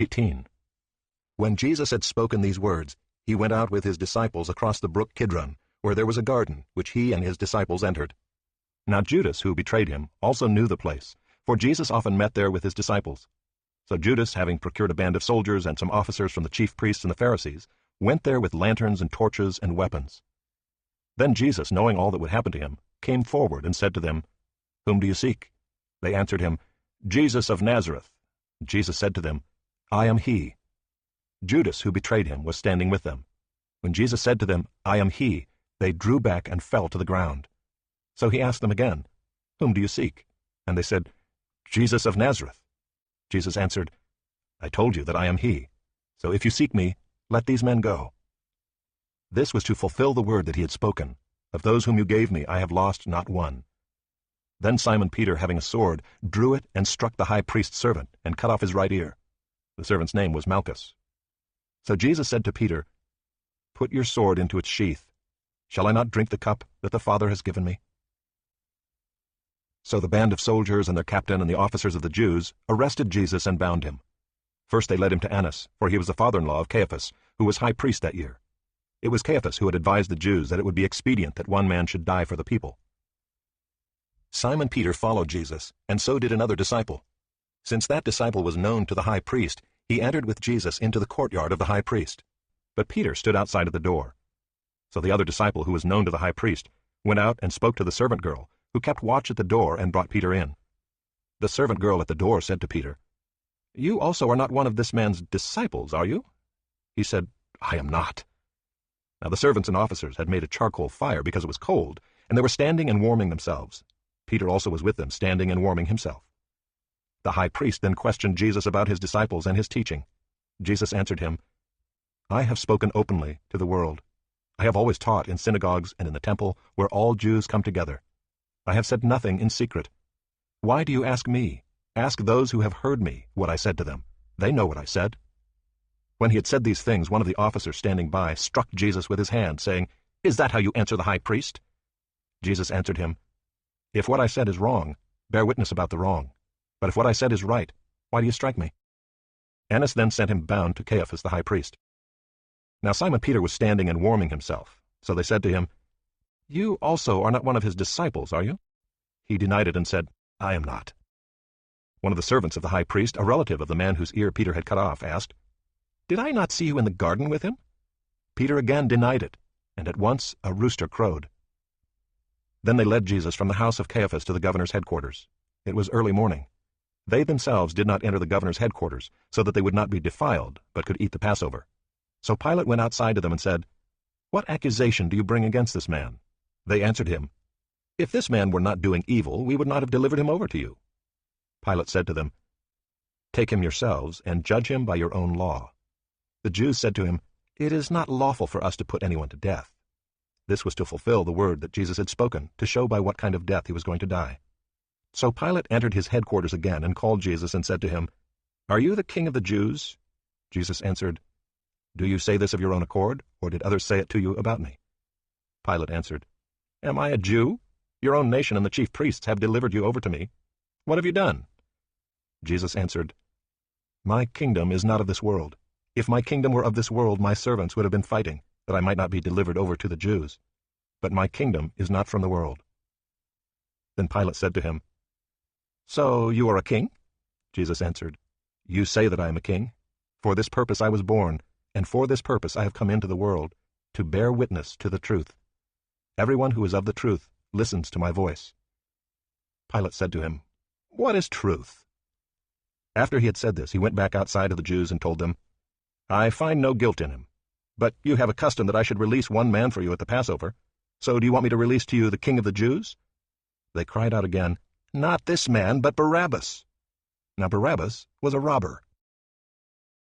18. When Jesus had spoken these words, he went out with his disciples across the brook Kidron, where there was a garden, which he and his disciples entered. Now Judas, who betrayed him, also knew the place, for Jesus often met there with his disciples. So Judas, having procured a band of soldiers and some officers from the chief priests and the Pharisees, went there with lanterns and torches and weapons. Then Jesus, knowing all that would happen to him, came forward and said to them, "Whom do you seek?" They answered him, "Jesus of Nazareth." Jesus said to them, "I am he." Judas, who betrayed him, was standing with them. When Jesus said to them, "I am he," they drew back and fell to the ground. So he asked them again, "Whom do you seek?" And they said, "Jesus of Nazareth." Jesus answered, "I told you that I am he. So if you seek me, let these men go." This was to fulfill the word that he had spoken, "Of those whom you gave me, I have lost not one." Then Simon Peter, having a sword, drew it and struck the high priest's servant, and cut off his right ear. The servant's name was Malchus. So Jesus said to Peter, "Put your sword into its sheath. Shall I not drink the cup that the Father has given me?" So the band of soldiers and their captain and the officers of the Jews arrested Jesus and bound him. First they led him to Annas, for he was the father-in-law of Caiaphas, who was high priest that year. It was Caiaphas who had advised the Jews that it would be expedient that one man should die for the people. Simon Peter followed Jesus, and so did another disciple. Since that disciple was known to the high priest, he entered with Jesus into the courtyard of the high priest. But Peter stood outside of the door. So the other disciple, who was known to the high priest, went out and spoke to the servant girl, who kept watch at the door and brought Peter in. The servant girl at the door said to Peter, "You also are not one of this man's disciples, are you?" He said, "I am not." Now the servants and officers had made a charcoal fire because it was cold, and they were standing and warming themselves. Peter also was with them, standing and warming himself. The high priest then questioned Jesus about his disciples and his teaching. Jesus answered him, "I have spoken openly to the world. I have always taught in synagogues and in the temple, where all Jews come together. I have said nothing in secret. Why do you ask me? Ask those who have heard me what I said to them. They know what I said." When he had said these things, one of the officers standing by struck Jesus with his hand, saying, "Is that how you answer the high priest?" Jesus answered him, "If what I said is wrong, bear witness about the wrong. But if what I said is right, why do you strike me?" Annas then sent him bound to Caiaphas the high priest. Now Simon Peter was standing and warming himself. So they said to him, "You also are not one of his disciples, are you?" He denied it and said, "I am not." One of the servants of the high priest, a relative of the man whose ear Peter had cut off, asked, "Did I not see you in the garden with him?" Peter again denied it, and at once a rooster crowed. Then they led Jesus from the house of Caiaphas to the governor's headquarters. It was early morning. They themselves did not enter the governor's headquarters, so that they would not be defiled, but could eat the Passover. So Pilate went outside to them and said, "What accusation do you bring against this man?" They answered him, "If this man were not doing evil, we would not have delivered him over to you." Pilate said to them, "Take him yourselves, and judge him by your own law." The Jews said to him, "It is not lawful for us to put anyone to death." This was to fulfill the word that Jesus had spoken, to show by what kind of death he was going to die. So Pilate entered his headquarters again and called Jesus and said to him, "Are you the king of the Jews?" Jesus answered, "Do you say this of your own accord, or did others say it to you about me?" Pilate answered, "Am I a Jew? Your own nation and the chief priests have delivered you over to me. What have you done?" Jesus answered, "My kingdom is not of this world. If my kingdom were of this world, my servants would have been fighting, that I might not be delivered over to the Jews. But my kingdom is not from the world." Then Pilate said to him, "So you are a king?" Jesus answered, "You say that I am a king. For this purpose I was born, and for this purpose I have come into the world, to bear witness to the truth. Everyone who is of the truth listens to my voice." Pilate said to him, "What is truth?" After he had said this, he went back outside of the Jews and told them, "I find no guilt in him. But you have a custom that I should release one man for you at the Passover. So do you want me to release to you the king of the Jews?" They cried out again, "Not this man, but Barabbas." Now Barabbas was a robber.